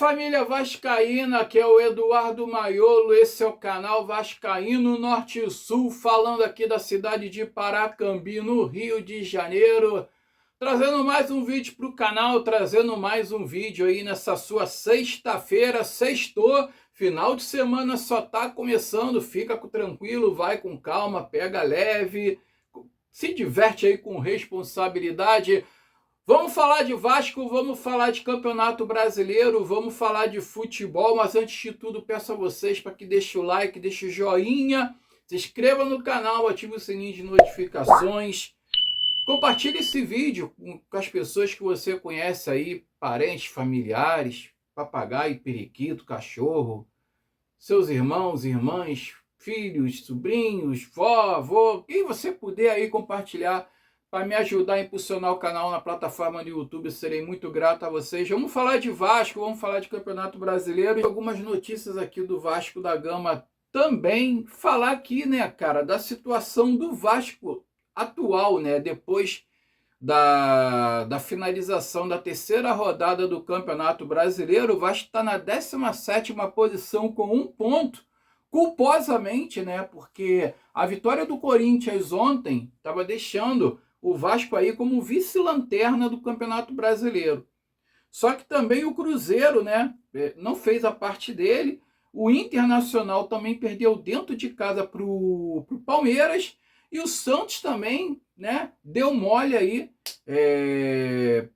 família vascaína, aqui é o Eduardo Maiolo, esse é o canal Vascaíno Norte e Sul, falando aqui da cidade de Paracambi, no Rio de Janeiro, trazendo mais um vídeo para o canal, trazendo mais um vídeo aí nessa sua sexta-feira, sextou, final de semana só tá começando, fica tranquilo, vai com calma, pega leve, se diverte aí com responsabilidade. Vamos falar de Vasco, vamos falar de Campeonato Brasileiro, vamos falar de futebol, mas antes de tudo peço a vocês para que deixem o like, deixem o joinha, se inscreva no canal, ative o sininho de notificações, compartilhe esse vídeo com as pessoas que você conhece aí, parentes, familiares, papagaio, periquito, cachorro, seus irmãos, irmãs, filhos, sobrinhos, vó, avô, quem você puder aí compartilhar para me ajudar a impulsionar o canal na plataforma do YouTube, eu serei muito grato a vocês. Vamos falar de Vasco, vamos falar de Campeonato Brasileiro e algumas notícias aqui do Vasco da Gama também. Falar aqui, né, cara, da situação do Vasco atual, né, depois da finalização da terceira rodada do Campeonato Brasileiro. O Vasco está na 17ª posição com 1 ponto, culposamente, né, porque a vitória do Corinthians ontem estava deixando o Vasco aí como vice-lanterna do Campeonato Brasileiro. Só que também o Cruzeiro, né, não fez a parte dele. O Internacional também perdeu dentro de casa para o Palmeiras. E o Santos também, né, deu mole aí,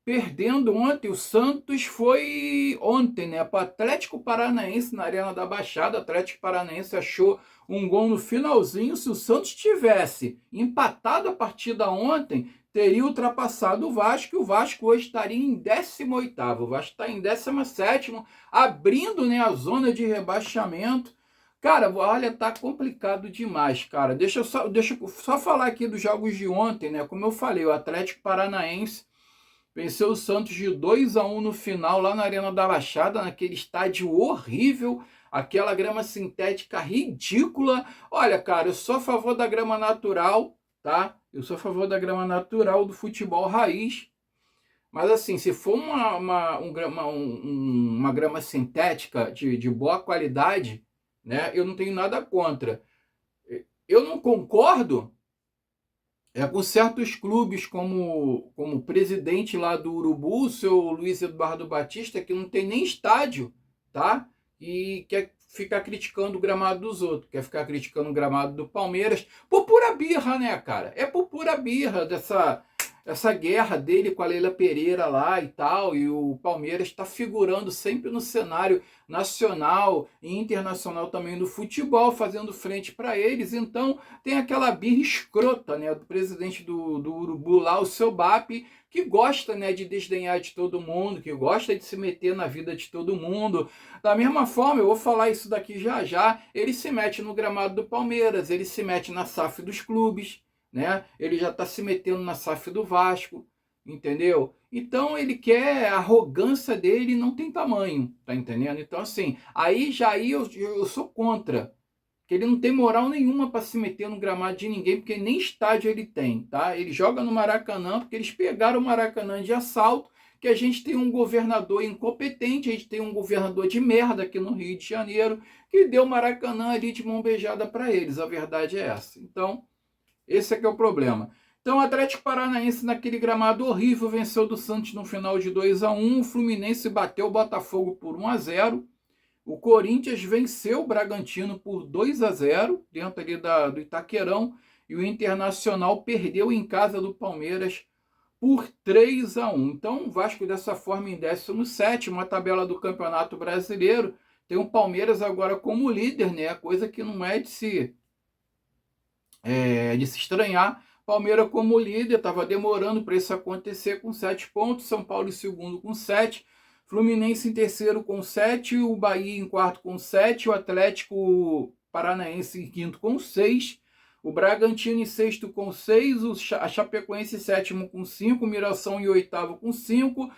perdendo ontem. O Santos foi ontem, né, para o Atlético Paranaense na Arena da Baixada. O Atlético Paranaense achou um gol no finalzinho. Se o Santos tivesse empatado a partida ontem, teria ultrapassado o Vasco, e o Vasco hoje estaria em 18º. O Vasco está em 17º, abrindo, né, a zona de rebaixamento. Cara, olha, tá complicado demais, cara. Deixa eu só falar aqui dos jogos de ontem, né? Como eu falei, o Atlético Paranaense venceu o Santos de 2-1 no final, lá na Arena da Baixada, naquele estádio horrível, aquela grama sintética ridícula. Olha, cara, eu sou a favor da grama natural, tá? Eu sou a favor da grama natural do futebol raiz. Mas assim, se for uma grama sintética de boa qualidade, né, eu não tenho nada contra. Eu não concordo com certos clubes, como o presidente lá do Urubu, o seu Luiz Eduardo Batista, que não tem nem estádio, tá? E quer ficar criticando o gramado dos outros, quer ficar criticando o gramado do Palmeiras, por pura birra, né, cara? É por pura birra essa guerra dele com a Leila Pereira lá e tal, e o Palmeiras está figurando sempre no cenário nacional e internacional também do futebol, fazendo frente para eles. Então tem aquela birra escrota, né, do presidente do Urubu lá, o seu BAP, que gosta, né, de desdenhar de todo mundo, que gosta de se meter na vida de todo mundo. Da mesma forma, eu vou falar isso daqui já já, ele se mete no gramado do Palmeiras, ele se mete na SAF dos clubes, né? Ele já está se metendo na SAF do Vasco, entendeu? Então ele quer, a arrogância dele não tem tamanho, tá entendendo? Então assim, aí eu sou contra, que ele não tem moral nenhuma para se meter no gramado de ninguém, porque nem estádio ele tem, tá? Ele joga no Maracanã porque eles pegaram o Maracanã de assalto, que a gente tem um governador incompetente, a gente tem um governador de merda aqui no Rio de Janeiro, que deu o Maracanã ali de mão beijada para eles, a verdade é essa. Então esse é que é o problema. Então o Atlético Paranaense naquele gramado horrível venceu do Santos no final de 2-1. O Fluminense bateu o Botafogo por 1-0. O Corinthians venceu o Bragantino por 2-0 dentro ali do Itaquerão. E o Internacional perdeu em casa do Palmeiras por 3-1. Então o Vasco dessa forma em 17º, a tabela do Campeonato Brasileiro. Tem o Palmeiras agora como líder, né? Coisa que não é de se estranhar. Palmeiras como líder, estava demorando para isso acontecer, com 7 pontos, São Paulo em segundo com 7, Fluminense em terceiro com 7, o Bahia em quarto com 7, o Atlético Paranaense em quinto com 6, o Bragantino em sexto com 6, a Chapecoense em sétimo com 5, o Mirassol em oitavo com 5,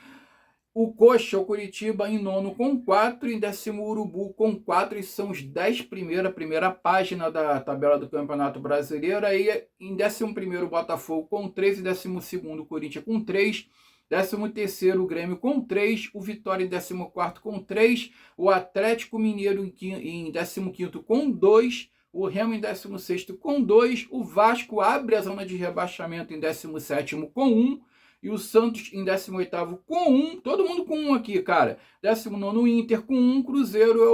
o Coxa, o Curitiba, em nono com 4, em décimo o Urubu com 4, e são os 10 primeiros, a primeira página da tabela do Campeonato Brasileiro. Aí em 11º o Botafogo com 3, em 12º o Corinthians com 3, 13º o Grêmio com 3, o Vitória em 14º com 3, o Atlético Mineiro em 15º com 2, o Remo em 16º com 2, o Vasco abre a zona de rebaixamento em 17º com 1, e o Santos em 18º com 1, todo mundo com 1 aqui, cara. 19º Inter com 1, Cruzeiro é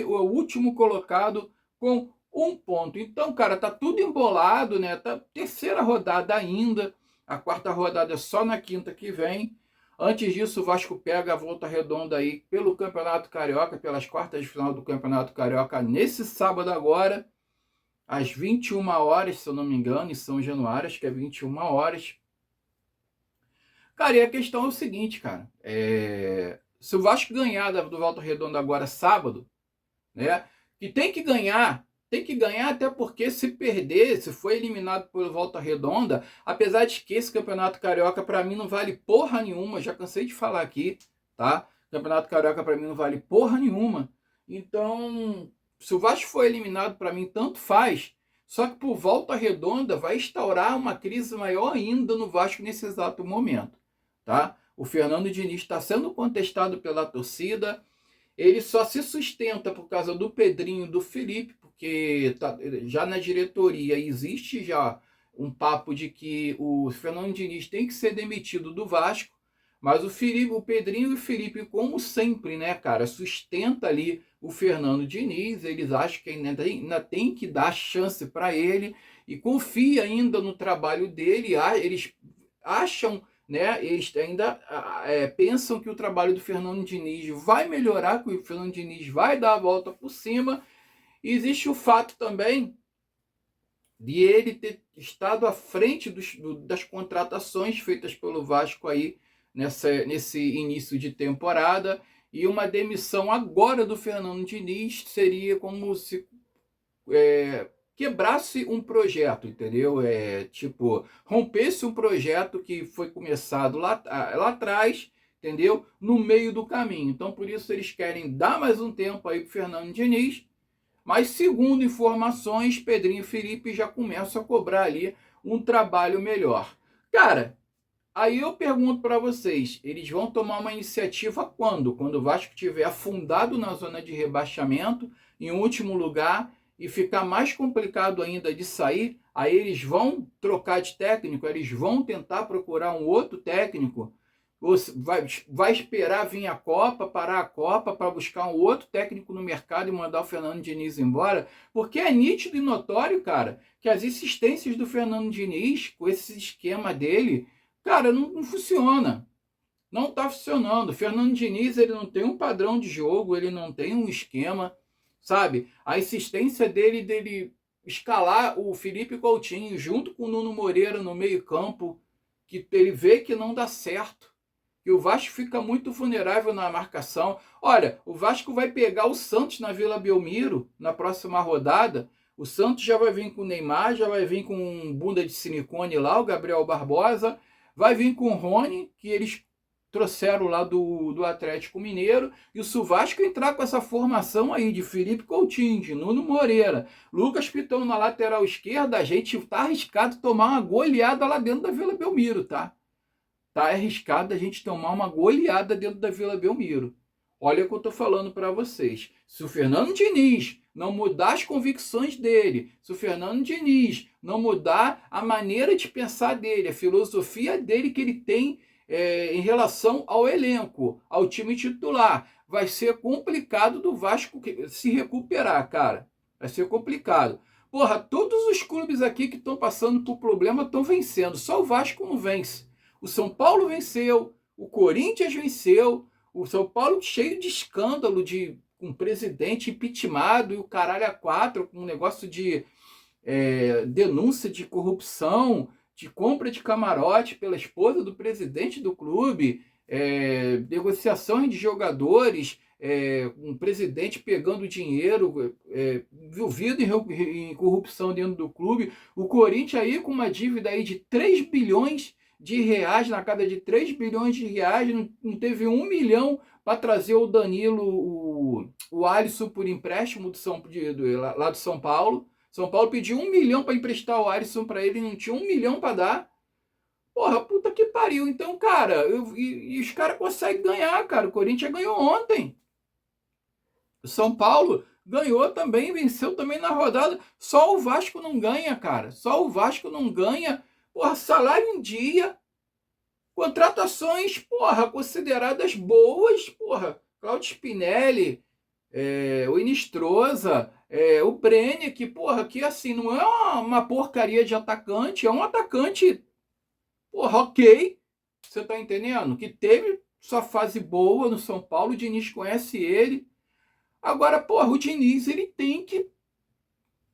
o último colocado com 1 ponto. Então, cara, tá tudo embolado, né? Tá terceira rodada ainda, a quarta rodada é só na quinta que vem. Antes disso, o Vasco pega a volta redonda aí pelo Campeonato Carioca, pelas quartas de final do Campeonato Carioca, nesse sábado agora, às 21 horas, se eu não me engano, em São Januário, acho que é 21 horas. Cara, e a questão é o seguinte, cara. Se o Vasco ganhar do Volta Redonda agora sábado, né? Que tem que ganhar até porque se perder, se for eliminado por Volta Redonda, apesar de que esse Campeonato Carioca para mim não vale porra nenhuma, já cansei de falar aqui, tá? Campeonato Carioca para mim não vale porra nenhuma. Então, se o Vasco for eliminado, para mim tanto faz. Só que por Volta Redonda vai instaurar uma crise maior ainda no Vasco nesse exato momento, tá? O Fernando Diniz está sendo contestado pela torcida. Ele só se sustenta por causa do Pedrinho e do Felipe, porque já na diretoria existe já um papo de que o Fernando Diniz tem que ser demitido do Vasco, mas o Pedrinho e o Felipe, como sempre, né, cara, sustenta ali o Fernando Diniz. Eles acham que ainda tem que dar chance para ele e confia ainda no trabalho dele. Eles acham, né, eles ainda pensam que o trabalho do Fernando Diniz vai melhorar, que o Fernando Diniz vai dar a volta por cima. E existe o fato também de ele ter estado à frente das contratações feitas pelo Vasco aí nesse início de temporada, e uma demissão agora do Fernando Diniz seria como se quebrasse um projeto, entendeu? Tipo, rompesse um projeto que foi começado lá atrás, entendeu? No meio do caminho. Então, por isso, eles querem dar mais um tempo aí pro Fernando Diniz, mas, segundo informações, Pedrinho e Felipe já começam a cobrar ali um trabalho melhor. Cara, aí eu pergunto para vocês, eles vão tomar uma iniciativa quando? Quando o Vasco estiver afundado na zona de rebaixamento, em último lugar, e ficar mais complicado ainda de sair, aí eles vão trocar de técnico, eles vão tentar procurar um outro técnico, ou vai esperar vir a Copa, parar a Copa para buscar um outro técnico no mercado e mandar o Fernando Diniz embora, porque é nítido e notório, cara, que as insistências do Fernando Diniz, com esse esquema dele, cara, não funciona. Não está funcionando. O Fernando Diniz, ele não tem um padrão de jogo, ele não tem um esquema, sabe? A insistência dele escalar o Felipe Coutinho junto com o Nuno Moreira no meio-campo, que ele vê que não dá certo, que o Vasco fica muito vulnerável na marcação. Olha, o Vasco vai pegar o Santos na Vila Belmiro na próxima rodada. O Santos já vai vir com o Neymar, já vai vir com um bunda de silicone lá, o Gabriel Barbosa, vai vir com o Rony, que eles trouxeram lá do Atlético Mineiro, e o Vasco entrar com essa formação aí de Felipe Coutinho, de Nuno Moreira, Lucas Piton na lateral esquerda, a gente tá arriscado tomar uma goleada lá dentro da Vila Belmiro, tá? Tá arriscado a gente tomar uma goleada dentro da Vila Belmiro. Olha o que eu tô falando para vocês. Se o Fernando Diniz não mudar as convicções dele, se o Fernando Diniz não mudar a maneira de pensar dele, a filosofia dele que ele tem em relação ao elenco, ao time titular, vai ser complicado do Vasco se recuperar, cara. Vai ser complicado. Porra, todos os clubes aqui que estão passando por problema estão vencendo. Só o Vasco não vence. O São Paulo venceu, o Corinthians venceu, o São Paulo cheio de escândalo, de um presidente impeachmentado e o caralho a quatro, com um negócio de denúncia de corrupção, de compra de camarote pela esposa do presidente do clube, negociações de jogadores, um presidente pegando dinheiro, envolvido em corrupção dentro do clube. O Corinthians aí com uma dívida aí de 3 bilhões de reais, na casa de 3 bilhões de reais, não teve 1 milhão para trazer o Danilo, o Alisson por empréstimo lá do São Paulo. São Paulo pediu 1 milhão para emprestar o Alisson para ele, não tinha 1 milhão para dar. Porra, puta que pariu. Então, cara, e os caras conseguem ganhar, cara. O Corinthians ganhou ontem. O São Paulo ganhou também, venceu também na rodada. Só o Vasco não ganha, cara. Só o Vasco não ganha. Porra, salário em dia. Contratações, porra, consideradas boas. Porra, Claudio Spinelli, o Inistrosa, o Brenner, que, porra, que assim, não é uma porcaria de atacante. É um atacante, porra, ok. Você tá entendendo? Que teve sua fase boa no São Paulo. O Diniz conhece ele. Agora, porra, o Diniz, ele tem que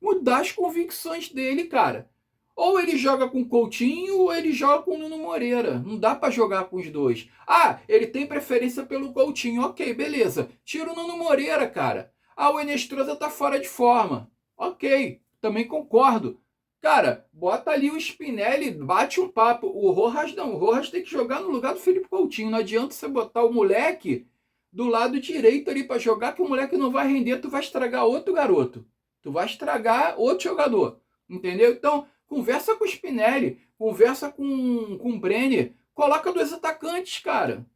mudar as convicções dele, cara. Ou ele joga com o Coutinho ou ele joga com o Nuno Moreira. Não dá para jogar com os dois. Ah, ele tem preferência pelo Coutinho. Ok, beleza. Tira o Nuno Moreira, cara. Ah, o Enestrosa tá fora de forma. Ok, também concordo. Cara, bota ali o Spinelli, bate um papo. O Rojas não. O Rojas tem que jogar no lugar do Felipe Coutinho. Não adianta você botar o moleque do lado direito ali para jogar, que o moleque não vai render. Tu vai estragar outro garoto. Tu vai estragar outro jogador. Entendeu? Então, conversa com o Spinelli, conversa com o Brenner, coloca dois atacantes, cara.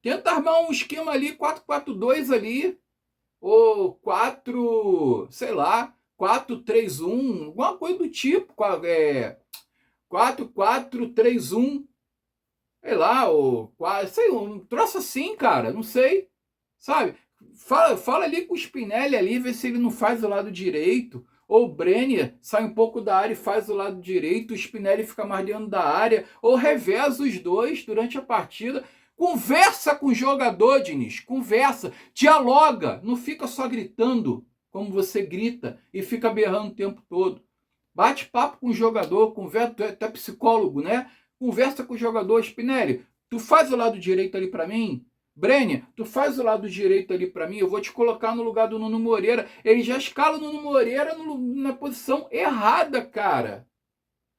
Tenta armar um esquema ali, 4-4-2 ali, ou 4, sei lá, 4-3-1, alguma coisa do tipo, 4-4-3-1, sei lá, ou sei, um troço assim, cara, não sei, sabe? Fala ali com o Spinelli ali, vê se ele não faz o lado direito. Ou o Brenner sai um pouco da área e faz o lado direito, o Spinelli fica mais dentro da área. Ou reveza os dois durante a partida. Conversa com o jogador, Diniz. Conversa, dialoga. Não fica só gritando como você grita e fica berrando o tempo todo. Bate papo com o jogador, conversa, tu é psicólogo, né? Conversa com o jogador, Spinelli. Tu faz o lado direito ali para mim? Brenner, tu faz o lado direito ali para mim, eu vou te colocar no lugar do Nuno Moreira. Ele já escala o Nuno Moreira na posição errada, cara.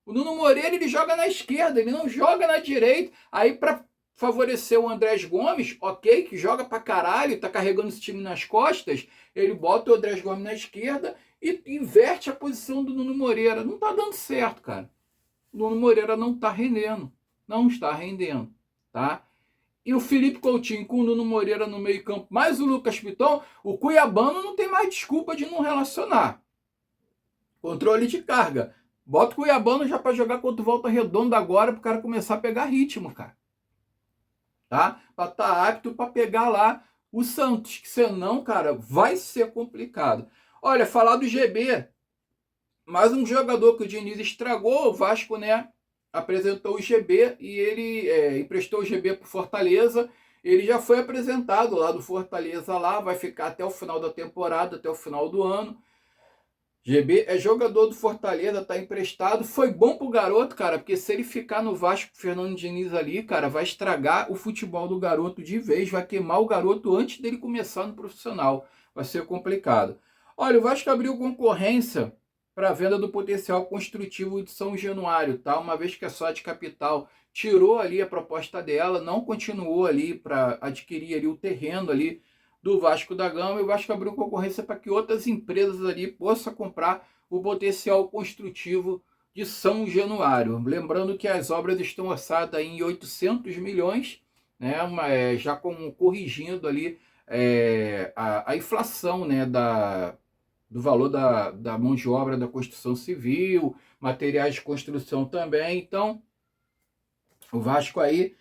O Nuno Moreira, ele joga na esquerda, ele não joga na direita. Aí, para favorecer o Andrés Gomes, ok, que joga pra caralho, tá carregando esse time nas costas, ele bota o Andrés Gomes na esquerda e inverte a posição do Nuno Moreira. Não tá dando certo, cara. O Nuno Moreira não tá rendendo. Não está rendendo, tá? E o Felipe Coutinho com o Nuno Moreira no meio campo, mais o Lucas Piton, o Cuiabano não tem mais desculpa de não relacionar. Controle de carga. Bota o Cuiabano já para jogar contra o Volta Redonda agora, para o cara começar a pegar ritmo, cara. Tá? Para estar apto para pegar lá o Santos, que senão, cara, vai ser complicado. Olha, falar do GB, mais um jogador que o Diniz estragou, o Vasco, né? Apresentou o GB e ele emprestou o GB para o Fortaleza. Ele já foi apresentado lá do Fortaleza lá, vai ficar até o final da temporada, até o final do ano. GB é jogador do Fortaleza, tá emprestado. Foi bom pro garoto, cara, porque se ele ficar no Vasco, Fernando Diniz ali, cara, vai estragar o futebol do garoto de vez, vai queimar o garoto antes dele começar no profissional. Vai ser complicado. Olha, o Vasco abriu concorrência para a venda do potencial construtivo de São Januário, tá? Uma vez que é só de capital, tirou ali a proposta dela, não continuou ali para adquirir ali o terreno ali do Vasco da Gama, e o Vasco abriu concorrência para que outras empresas ali possam comprar o potencial construtivo de São Januário. Lembrando que as obras estão orçadas em 800 milhões, né? Já corrigindo ali a inflação, né? Do valor da mão de obra da construção civil, materiais de construção também. Então, o Vasco aí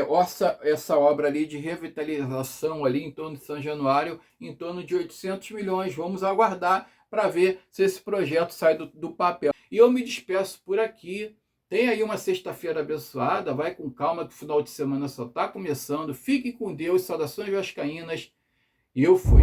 orça essa obra ali de revitalização ali em torno de São Januário, em torno de 800 milhões. Vamos aguardar para ver se esse projeto sai do papel. E eu me despeço por aqui. Tem aí uma sexta-feira abençoada. Vai com calma que o final de semana só está começando. Fique com Deus. Saudações vascaínas. E eu fui.